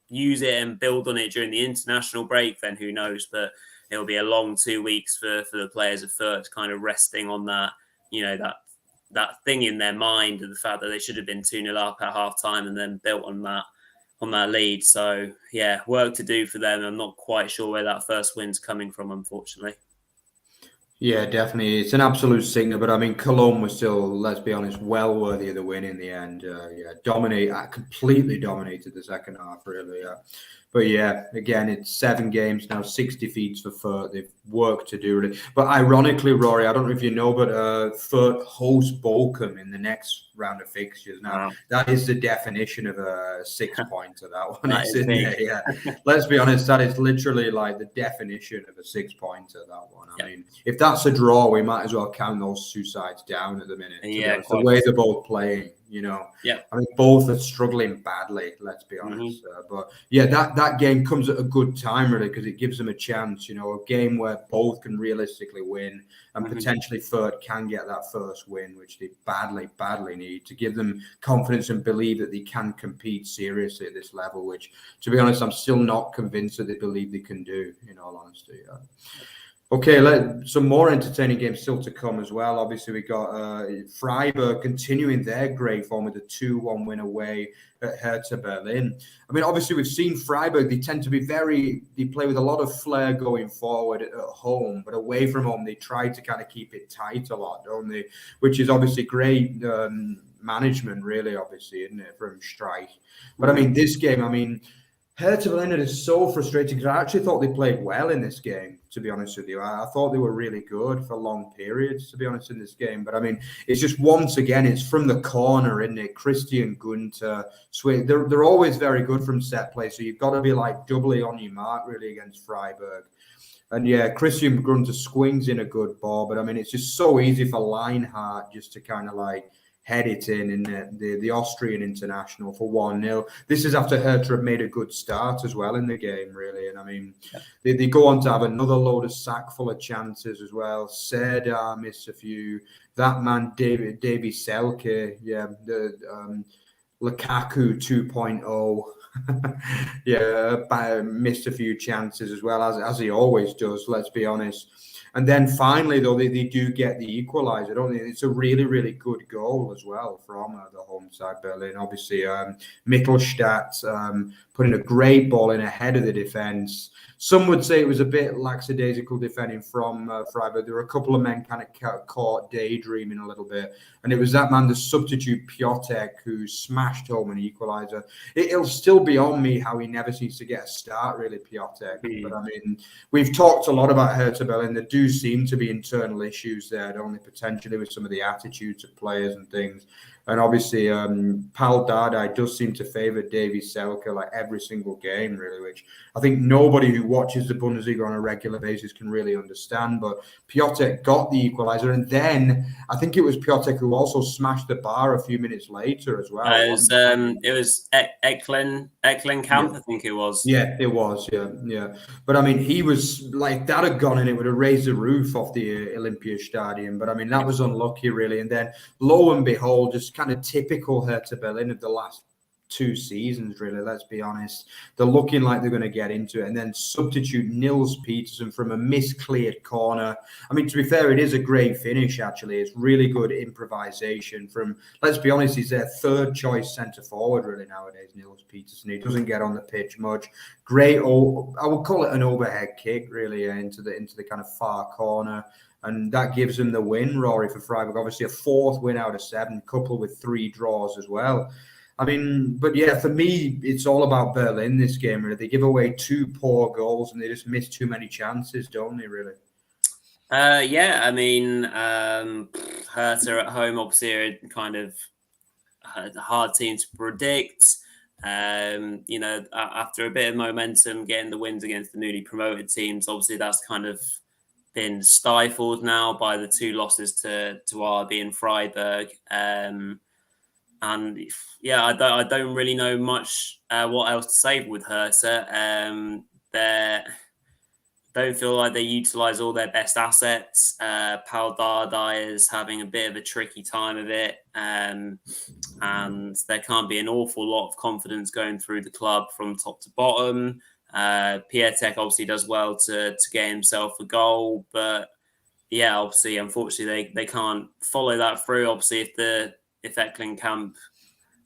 A: use it and build on it during the international break, then who knows? But it'll be a long 2 weeks for the players of Furt, kind of resting on that that thing in their mind, of the fact that they should have been 2-0 up at half time and then built on that lead. So yeah, work to do for them. I'm not quite sure where that first win's coming from, unfortunately.
B: Yeah, definitely. It's an absolute singer, but I mean, Cologne was still, let's be honest, well worthy of the win in the end. Completely dominated the second half, really. But yeah, again, it's 7 games now, 6 defeats for Furt. They've work to do, really. But ironically, Rory, I don't know if you know, but Furt hosts Bochum in the next round of fixtures. Now, that is the definition of a 6-pointer, that one. Isn't it? Yeah. Let's be honest, that is literally like the definition of a 6-pointer, that one. I mean, if that's a draw, we might as well count those two sides down at the minute.
A: Yeah,
B: the way they're both playing. I mean, both are struggling badly, let's be honest. But yeah, that game comes at a good time, really, because it gives them a chance, a game where both can realistically win, and potentially Furt can get that first win, which they badly need, to give them confidence and believe that they can compete seriously at this level, which, to be honest, I'm still not convinced that they believe they can do, in all honesty. Okay, some more entertaining games still to come as well. Obviously, we got Freiburg continuing their great form with a 2-1 win away at Hertha Berlin. I mean, obviously, we've seen Freiburg. They tend to be they play with a lot of flair going forward at home, but away from home, they try to kind of keep it tight a lot, don't they? Which is obviously great management, really, obviously, isn't it, from Streich? But I mean, this game, Hertha Berlin is so frustrating, because I actually thought they played well in this game, to be honest with you. I thought they were really good for long periods, to be honest, in this game. But I mean, it's just, once again, it's from the corner, isn't it? Christian Gunther, they're always very good from set play, so you've got to be like doubly on your mark, really, against Freiburg. And yeah, Christian Gunther swings in a good ball, but I mean, it's just so easy for Leinhardt just to kind of like head it in the Austrian international for 1-0. This is after Hertha have made a good start as well in the game, really. And I mean, they go on to have another load of sack full of chances as well. Serdar missed a few. That man, Davy Selke, Lukaku 2.0. Missed a few chances as well, as he always does, let's be honest. And then finally, though, they do get the equaliser, don't they? It's a really, really good goal as well from the home side, Berlin. Obviously, Mittelstadt putting a great ball in ahead of the defence. Some would say it was a bit lackadaisical defending from Freiburg. There were a couple of men kind of caught daydreaming a little bit. And it was that man, the substitute Piatek, who smashed home an equaliser. It'll still be on me how he never seems to get a start, really, Piatek. But I mean, we've talked a lot about Hertha Berlin. There do seem to be internal issues there, don't they, potentially with some of the attitudes of players and things. And obviously, Pal Dardai does seem to favour Davy Selke like every single game, really, which I think nobody who watches the Bundesliga on a regular basis can really understand. But Piatek got the equaliser, and then I think it was Piatek who also smashed the bar a few minutes later as well.
A: It was Eklund Camp, I think it was.
B: Yeah, it was. Yeah. But I mean, he was like, that had gone and it would have raised the roof off the Olympia Stadium. But I mean, that was unlucky, really. And then lo and behold, just kind of typical Hertha Berlin of the last 2 seasons, really, let's be honest. They're looking like they're going to get into it. And then substitute Nils Petersen from a miscleared corner. I mean, to be fair, it is a great finish, actually. It's really good improvisation from, let's be honest, he's their third choice centre forward, really, nowadays, Nils Petersen. He doesn't get on the pitch much. Great, I would call it an overhead kick, really, into the kind of far corner. And that gives them the win, Rory, for Freiburg. Obviously, a 4th win out of 7, coupled with 3 draws as well. I mean, but yeah, for me, it's all about Berlin this game, really. They give away 2 poor goals and they just miss too many chances, don't they, really?
A: Yeah, I mean, Hertha at home, obviously, are kind of a hard team to predict. You know, after a bit of momentum, getting the wins against the newly promoted teams, obviously that's kind of been stifled now by the 2 losses to RB and Freiburg. And yeah, I don't really know much what else to say with Hertha. They don't feel like they utilise all their best assets. Pal Dardai is having a bit of a tricky time of it. And there can't be an awful lot of confidence going through the club from top to bottom. Piatek obviously does well to get himself a goal. But yeah, obviously, unfortunately, they can't follow that through. Obviously, if Eklund Camp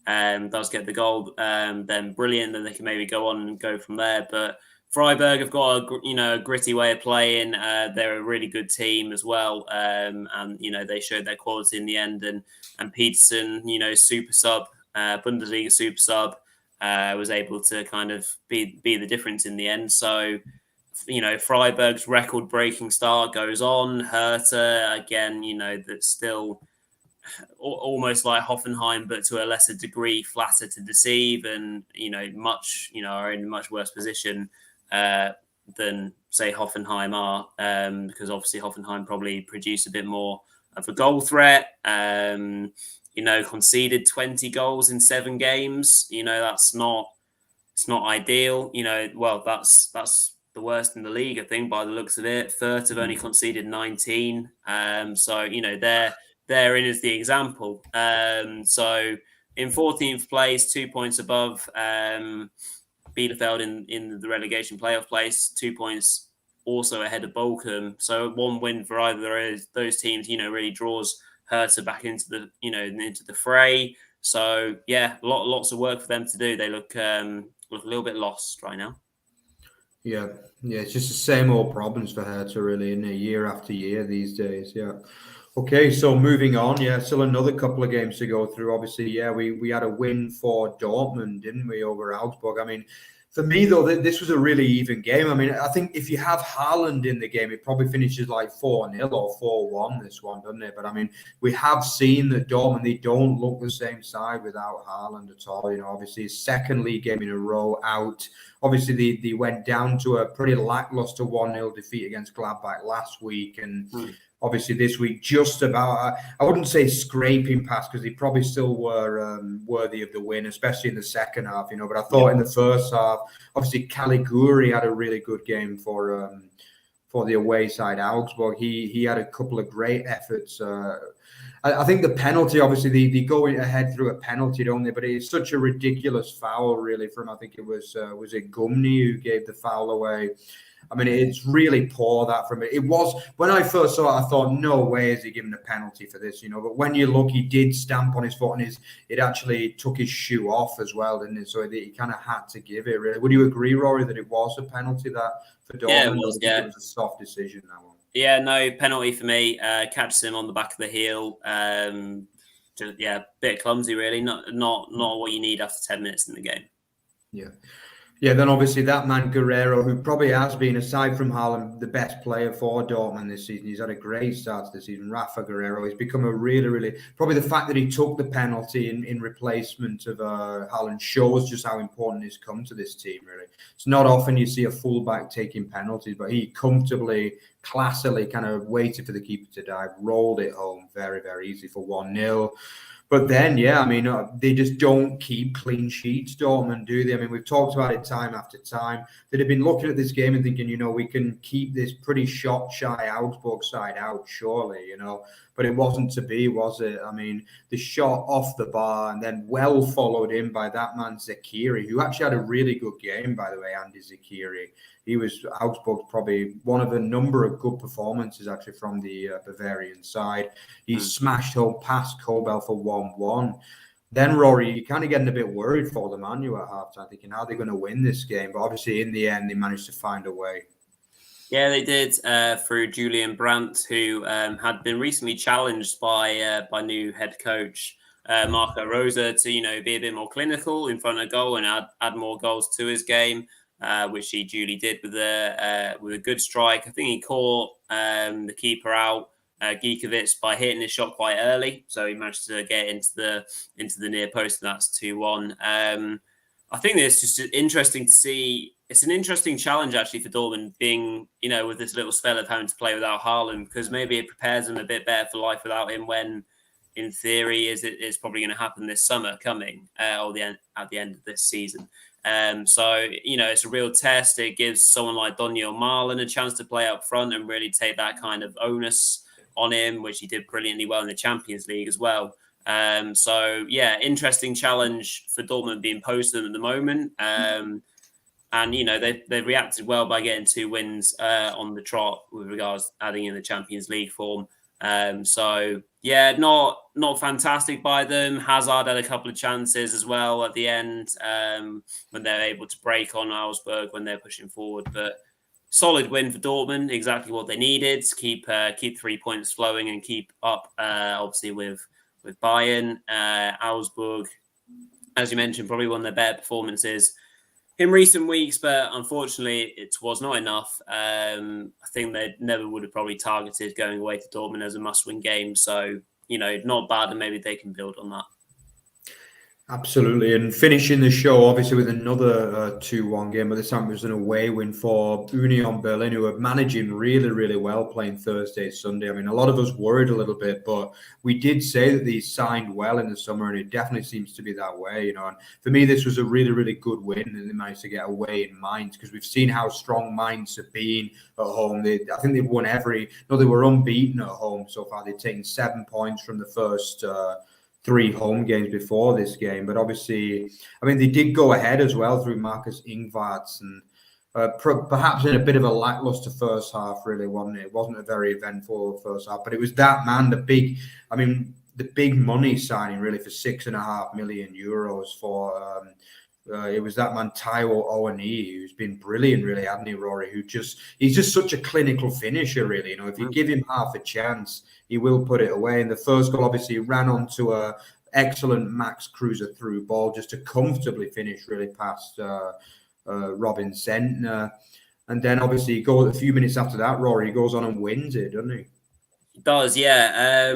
A: does get the goal, then brilliant. Then they can maybe go on and go from there. But Freiburg have got a gritty way of playing. They're a really good team as well, and they showed their quality in the end. And Peterson, super sub, Bundesliga super sub, was able to kind of be the difference in the end. So Freiburg's record-breaking start goes on. Hertha again, that's still almost like Hoffenheim, but to a lesser degree, flatter to deceive, and are in a much worse position than say Hoffenheim are, because obviously Hoffenheim probably produce a bit more of a goal threat. Conceded 20 goals in 7 games. It's not ideal. That's the worst in the league, I think, by the looks of it. Fürth have only conceded 19. They're in as the example. So in 14th place, 2 points above Bielefeld in the relegation playoff place, 2 points also ahead of Bochum. So 1 win for either of those teams, really draws Hertha back into the fray. So yeah, lots of work for them to do. They look a little bit lost right now.
B: Yeah, it's just the same old problems for Hertha, really, in year after year these days. Yeah. Okay, so moving on, still another couple of games to go through. Obviously, we had a win for Dortmund, didn't we, over Augsburg? I mean, for me, though, this was a really even game. I mean, I think if you have Haaland in the game, it probably finishes like 4-0 or 4-1, this one, doesn't it? But, I mean, we have seen that Dortmund, they don't look the same side without Haaland at all. Obviously, his 2nd league game in a row out. Obviously, they went down to a pretty lackluster 1-0 defeat against Gladbach last week. And obviously this week, just about, I wouldn't say scraping past, because they probably still were worthy of the win, especially in the second half, But I thought in the first half, obviously Caliguri had a really good game for the away side, Augsburg. He had a couple of great efforts. I think the penalty, obviously, they go ahead through a penalty, don't they? But it's such a ridiculous foul, really, from, I think it was it Gumney who gave the foul away? I mean, it's really poor that from it. It was, when I first saw it, I thought, no way is he given a penalty for this, you know. But when you look, he did stamp on his foot, and it actually took his shoe off as well, didn't it? So he kind of had to give it, really. Would you agree, Rory, that it was a penalty that for Dortmund?
A: Yeah, it was,
B: it was a soft decision, that one.
A: Yeah, no, penalty for me. Catches him on the back of the heel. Yeah, bit clumsy, really. Not what you need after 10 minutes in the game.
B: Yeah. Yeah, then obviously that man Guerrero, who probably has been, aside from Haaland, the best player for Dortmund this season. He's had a great start to the season. Rafa Guerrero, he's become a really, probably the fact that he took the penalty in replacement of Haaland shows just how important he's come to this team, really. It's not often you see a fullback taking penalties, but he comfortably, classily kind of waited for the keeper to dive, rolled it home very, very easy for 1-0. But then, yeah, I mean, they just don't keep clean sheets, Dortmund, do they? I mean, we've talked about it time after time. They'd have been looking at this game and thinking, you know, we can keep this pretty shot-shy Augsburg side out, surely, you know. But it wasn't to be, was it? I mean, the shot off the bar and then well followed in by that man Zakiri, who actually had a really good game, by the way, Andy Zakiri. He was Augsburg's probably one of a number of good performances actually from the Bavarian side. He smashed home past Kobel for 1-1. Then, Rory, you're kind of getting a bit worried for them, aren't you, at halftime, thinking how they're going to win this game. But obviously, in the end, they managed to find a way.
A: Yeah, they did through Julian Brandt, who had been recently challenged by new head coach Marco Rosa to, you know, be a bit more clinical in front of goal and add more goals to his game. Which he duly did with a good strike. I think he caught the keeper out, Giekewicz, by hitting his shot quite early, so he managed to get into the near post, and that's 2-1. I think it's just interesting to see. It's an interesting challenge actually for Dortmund, being, you know, with this little spell of having to play without Haaland, because maybe it prepares them a bit better for life without him. When, in theory, it's probably going to happen this summer coming, or at the end of this season. So, you know, it's a real test. It gives someone like Daniel Marlin a chance to play up front and really take that kind of onus on him, which he did brilliantly well in the Champions League as well. So, yeah, interesting challenge for Dortmund being posed to them at the moment. And, you know, they've reacted well by getting 2 wins on the trot with regards to adding in the Champions League form. So, yeah, not fantastic by them. Hazard had a couple of chances as well at the end when they're able to break on Augsburg when they're pushing forward. But solid win for Dortmund, exactly what they needed. Keep 3 points flowing and keep up, obviously, with Bayern. Augsburg, as you mentioned, probably one of their better performances in recent weeks, but unfortunately it was not enough. I think they never would have probably targeted going away to Dortmund as a must-win game. So, you know, not bad, and maybe they can build on that.
B: Absolutely. And finishing the show, obviously, with another 2-1 game, but this time it was an away win for Union Berlin, who are managing really, really well playing Thursday, Sunday. I mean, a lot of us worried a little bit, but we did say that they signed well in the summer, and it definitely seems to be that way, you know. And for me, this was a really, really good win, and they managed to get away in Mainz, because we've seen how strong Mainz have been at home. I think they've won they were unbeaten at home so far. They've taken 7 points from the first 3 home games before this game, but obviously, I mean, they did go ahead as well through Marcus Ingvarts, and perhaps in a bit of a lackluster first half, really, wasn't it? It wasn't a very eventful first half, but it was that man, the big money signing, really, for €6.5 million for. It was that man Taiwo Owani, who's been brilliant, really, hasn't he, Rory? He's just such a clinical finisher, really. You know, if you give him half a chance, he will put it away. And the first goal, obviously, ran onto a excellent Max Kruse through ball, just to comfortably finish, really, past Robin Sentner. And then, obviously, a few minutes after that, Rory, he goes on and wins it, doesn't he?
A: Does, yeah.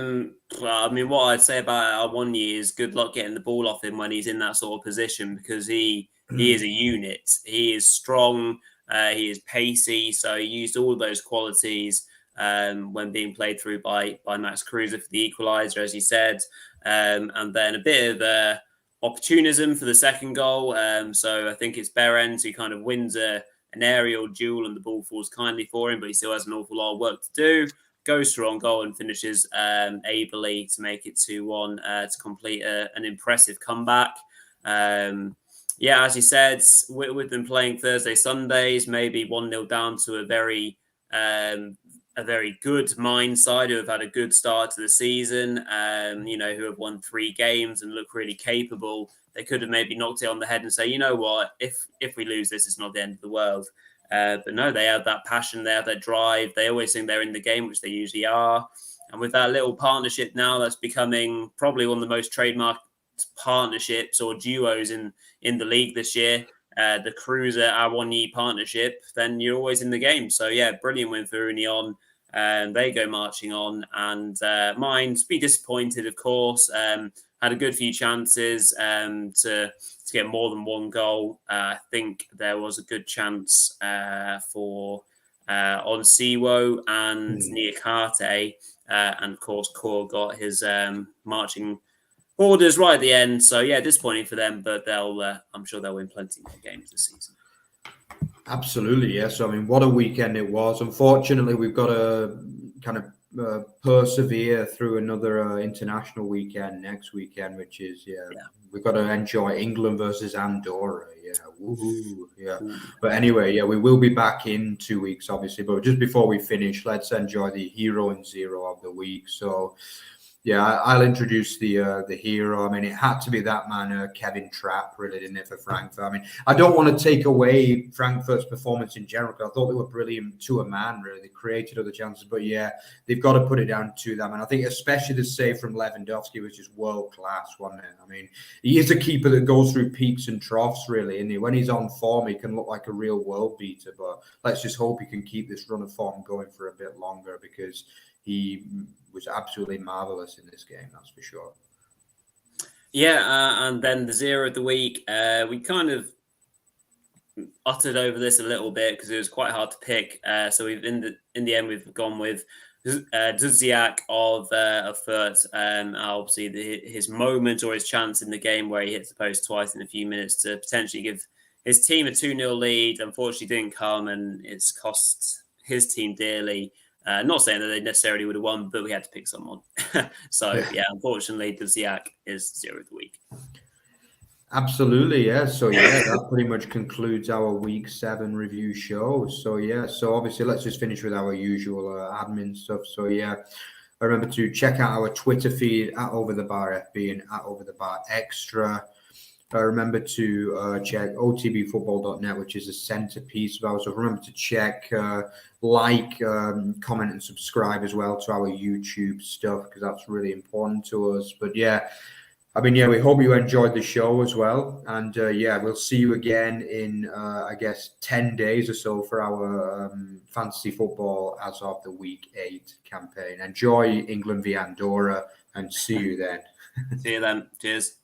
A: Well, I mean, what I'd say about Awoniyi is good luck getting the ball off him when he's in that sort of position, because he is a unit. He is strong. He is pacey. So he used all of those qualities when being played through by Max Kruse for the equaliser, as you said. And then a bit of opportunism for the second goal. So I think it's Behrens who kind of wins an aerial duel and the ball falls kindly for him, but he still has an awful lot of work to do. goes through on goal and finishes ably to make it 2-1 to complete an impressive comeback. Yeah, as you said, we've been playing Thursday, Sundays, maybe 1-0 down to a very good Mind side who have had a good start to the season, who have won 3 games and look really capable. They could have maybe knocked it on the head and say, you know what, if we lose this, it's not the end of the world. But no, they have that passion, they have that drive. They always think they're in the game, which they usually are. And with that little partnership now, that's becoming probably one of the most trademarked partnerships or duos in the league this year. The Cruiser Awoniyi partnership, then you're always in the game. So yeah, brilliant win for Union. They go marching on, and Mind be disappointed, of course. Had a good few chances to get more than 1 goal. I think there was a good chance for Onsiwo and Niakate, and of course Core got his marching orders right at the end. So yeah, disappointing for them, but I'm sure they'll win plenty more games this season.
B: Absolutely, yes. I mean, what a weekend it was. Unfortunately, we've got to kind of persevere through another international weekend next weekend, which is we've got to enjoy England versus Andorra. Yeah, woohoo! Yeah, but anyway, yeah, we will be back in 2 weeks, obviously. But just before we finish, let's enjoy the hero and zero of the week. So. Yeah, I'll introduce the hero. I mean, it had to be that man, Kevin Trapp, really, didn't it, for Frankfurt? I mean, I don't want to take away Frankfurt's performance in general, because I thought they were brilliant to a man, really. They created other chances, but yeah, they've got to put it down to them. And I think especially the save from Lewandowski was just world-class, wasn't it? I mean, he is a keeper that goes through peaks and troughs, really, and when he's on form, he can look like a real world beater. But let's just hope he can keep this run of form going for a bit longer, because he was absolutely marvelous in this game, that's for sure.
A: Yeah, and then the zero of the week, we kind of uttered over this a little bit because it was quite hard to pick. So we've in the end we've gone with Dudziak of Fürth. Obviously his moment or his chance in the game where he hits the post twice in a few minutes to potentially give his team a 2-0 lead, unfortunately didn't come, and it's cost his team dearly. Not saying that they necessarily would have won, but we had to pick someone. So, yeah, unfortunately, Dudziak is zero of the week.
B: Absolutely, yeah. So, yeah, that pretty much concludes our Week 7 review show. So, yeah, so obviously, let's just finish with our usual admin stuff. So, yeah, remember to check out our Twitter feed at @OverTheBarFB and at @OverTheBarExtra. Remember to check otbfootball.net, which is a centerpiece of ours. So remember to check, like, comment, and subscribe as well to our YouTube stuff, because that's really important to us. But yeah, I mean, yeah, we hope you enjoyed the show as well. And yeah, we'll see you again in, I guess, 10 days or so for our fantasy football as of the Week 8 campaign. Enjoy England v Andorra, and see you then.
A: See you then. Cheers.